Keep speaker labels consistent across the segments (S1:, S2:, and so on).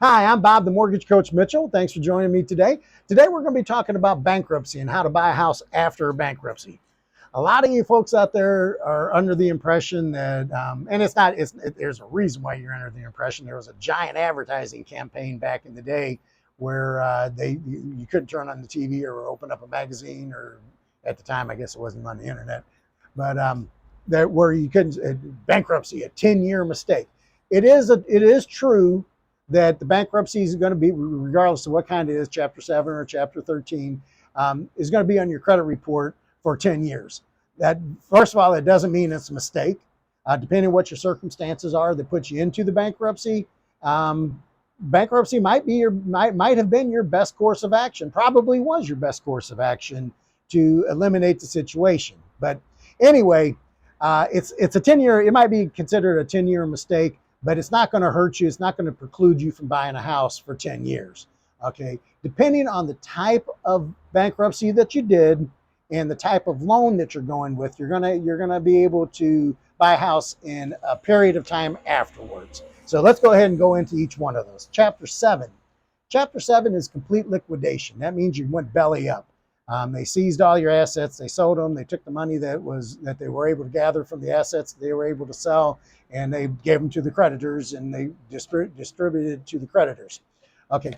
S1: Hi, I'm Bob, the Mortgage Coach Mitchell. Thanks for joining me today. Today, we're going to be talking about bankruptcy and how to buy a house after bankruptcy. A lot of you folks out there are under the impression that, and it's not, there's a reason why you're under the impression. There was a giant advertising campaign back in the day where you couldn't turn on the TV or open up a magazine, or at the time, I guess it wasn't on the internet, but that where you couldn't, bankruptcy, a 10-year mistake. It is true that the bankruptcy is going to be, regardless of what kind it is, Chapter 7 or Chapter 13, is going to be on your credit report for 10 years. That, first of all, that doesn't mean it's a mistake. Depending on what your circumstances are that put you into the bankruptcy, bankruptcy might have been your best course of action, probably was your best course of action to eliminate the situation. But anyway, it's a 10-year, it might be considered a 10-year mistake, but it's not going to hurt you. It's not going to preclude you from buying a house for 10 years. Okay. Depending on the type of bankruptcy that you did and the type of loan that you're going with, you're going to be able to buy a house in a period of time afterwards. So let's go ahead and go into each one of those. Chapter 7. Chapter 7 is complete liquidation. That means you went belly up. They seized all your assets. They sold them. They took the money that they were able to gather from the assets they were able to sell, and they gave them to the creditors, and they distributed to the creditors. Okay,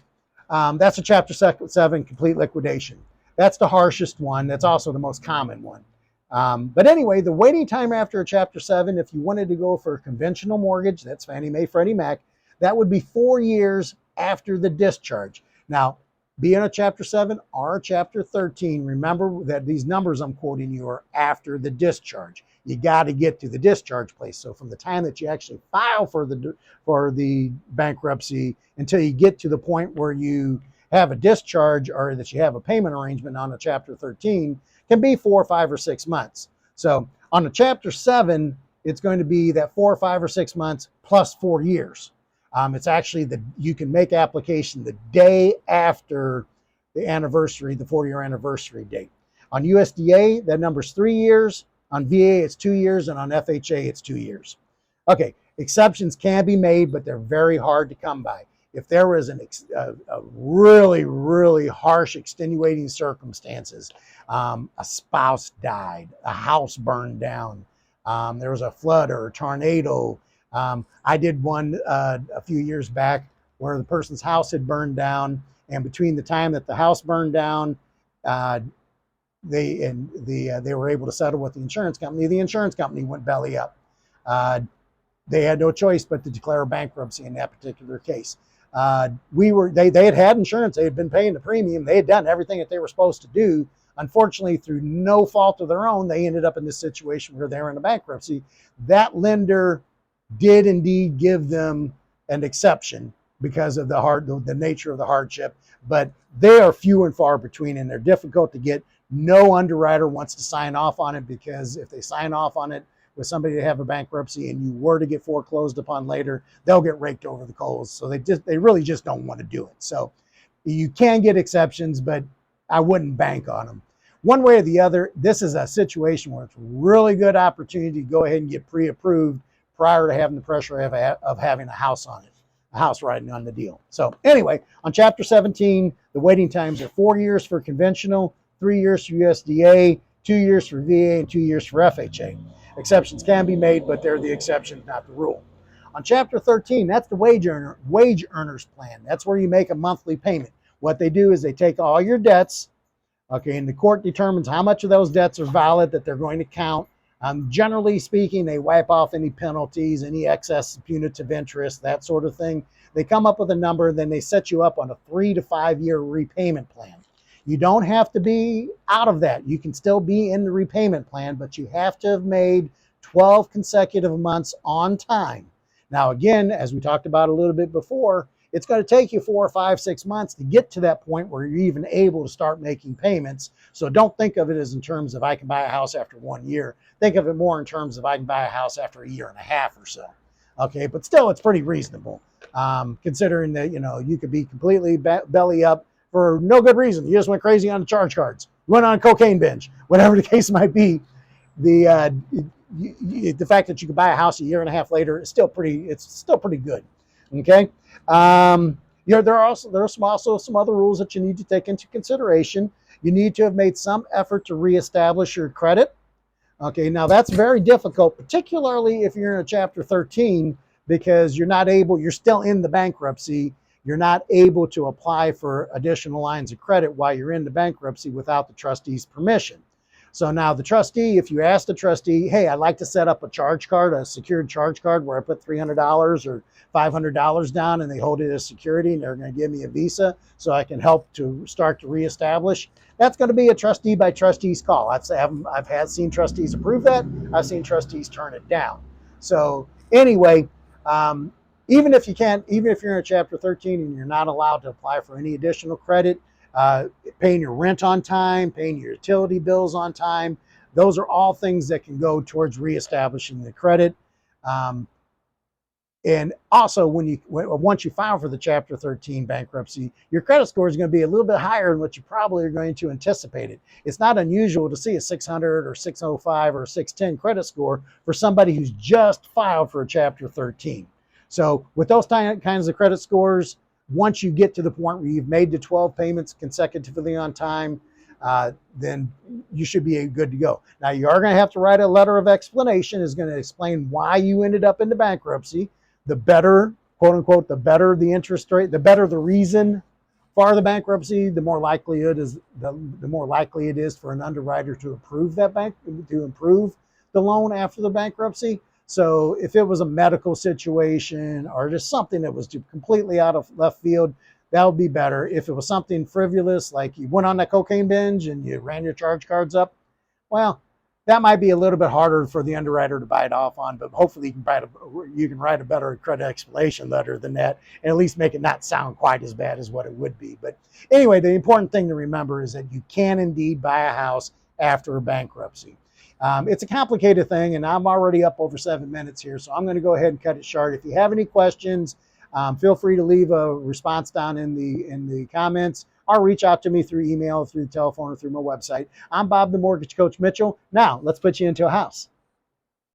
S1: that's a Chapter 7 complete liquidation. That's the harshest one. That's also the most common one. But anyway, the waiting time after a Chapter 7, if you wanted to go for a conventional mortgage, that's Fannie Mae, Freddie Mac, that would be 4 years after the discharge. Now, being a Chapter 7 or a Chapter 13, remember that these numbers I'm quoting you are after the discharge. You got to get to the discharge place. So from the time that you actually file for the bankruptcy until you get to the point where you have a discharge or that you have a payment arrangement on a Chapter 13 can be 4, 5, or 6 months. So on a Chapter 7, it's going to be that 4, 5, or 6 months plus 4 years. It's actually you can make application the day after the anniversary, the 4-year anniversary date. On USDA, that number's 3 years. On VA, it's 2 years, and on FHA, it's 2 years. Okay, exceptions can be made, but they're very hard to come by. If there was a really, really harsh extenuating circumstances, a spouse died, a house burned down, there was a flood or a tornado. I did one a few years back where the person's house had burned down, and between the time that the house burned down, they were able to settle with the insurance company. The insurance company went belly up. They had no choice but to declare bankruptcy in that particular case. They had insurance. They had been paying the premium. They had done everything that they were supposed to do. Unfortunately, through no fault of their own, they ended up in this situation where they're in a bankruptcy. That lender did indeed give them an exception because of the nature of the hardship, but they are few and far between, and they're difficult to get. No underwriter wants to sign off on it, because if they sign off on it with somebody to have a bankruptcy and you were to get foreclosed upon later, they'll get raked over the coals. So they really just don't want to do it. So you can get exceptions, but I wouldn't bank on them. One way or the other, this is a situation where it's a really good opportunity to go ahead and get pre-approved prior to having the pressure of having a house on it, a house riding on the deal. So anyway, on Chapter 17, the waiting times are 4 years for conventional, 3 years for USDA, 2 years for VA, and 2 years for FHA. Exceptions can be made, but they're the exception, not the rule. On Chapter 13, that's the wage earners plan. That's where you make a monthly payment. What they do is they take all your debts, okay, and the court determines how much of those debts are valid that they're going to count. Generally speaking, they wipe off any penalties, any excess punitive interest, that sort of thing. They come up with a number, then they set you up on a 3 to 5 year repayment plan. You don't have to be out of that. You can still be in the repayment plan, but you have to have made 12 consecutive months on time. Now, again, as we talked about a little bit before, it's going to take you 4 or 5, 6 months to get to that point where you're even able to start making payments. So don't think of it as in terms of I can buy a house after 1 year. Think of it more in terms of I can buy a house after 1.5 years or so. Okay, but still, it's pretty reasonable, considering that, you could be completely belly up for no good reason. You just went crazy on the charge cards. You went on a cocaine binge, whatever the case might be. The fact that you could buy a house 1.5 years later is still pretty good. Okay. There are also some other rules that you need to take into consideration. You need to have made some effort to reestablish your credit. Okay, now that's very difficult, particularly if you're in a Chapter 13, because you're still in the bankruptcy. You're not able to apply for additional lines of credit while you're in the bankruptcy without the trustee's permission. So now the trustee, if you ask the trustee, hey, I'd like to set up a charge card, a secured charge card where I put $300 or $500 down and they hold it as security and they're going to give me a visa so I can help to start to reestablish. That's going to be a trustee by trustees call. I've seen trustees approve that. I've seen trustees turn it down. So anyway, even if you're in a Chapter 13 and you're not allowed to apply for any additional credit, paying your rent on time, paying your utility bills on time, those are all things that can go towards reestablishing the credit. And also, once you file for the Chapter 13 bankruptcy, your credit score is going to be a little bit higher than what you probably are going to anticipate it. It's not unusual to see a 600 or 605 or 610 credit score for somebody who's just filed for a Chapter 13. So with those kinds of credit scores, once you get to the point where you've made the 12 payments consecutively on time, then you should be good to go. Now, you are going to have to write a letter of explanation. It's going to explain why you ended up in the bankruptcy. The better, quote unquote, the better the interest rate, the better the reason for the bankruptcy, the more likely it is for an underwriter to approve the loan after the bankruptcy. So if it was a medical situation or just something that was completely out of left field, that would be better. If it was something frivolous, like you went on that cocaine binge and you ran your charge cards up, well, that might be a little bit harder for the underwriter to bite off on, but hopefully you can write a better credit explanation letter than that and at least make it not sound quite as bad as what it would be. But anyway, the important thing to remember is that you can indeed buy a house after a bankruptcy. It's a complicated thing, and I'm already up over 7 minutes here, so I'm going to go ahead and cut it short. If you have any questions, feel free to leave a response down in the comments, or reach out to me through email, through telephone, or through my website. I'm Bob, the Mortgage Coach Mitchell. Now, let's put you into a house.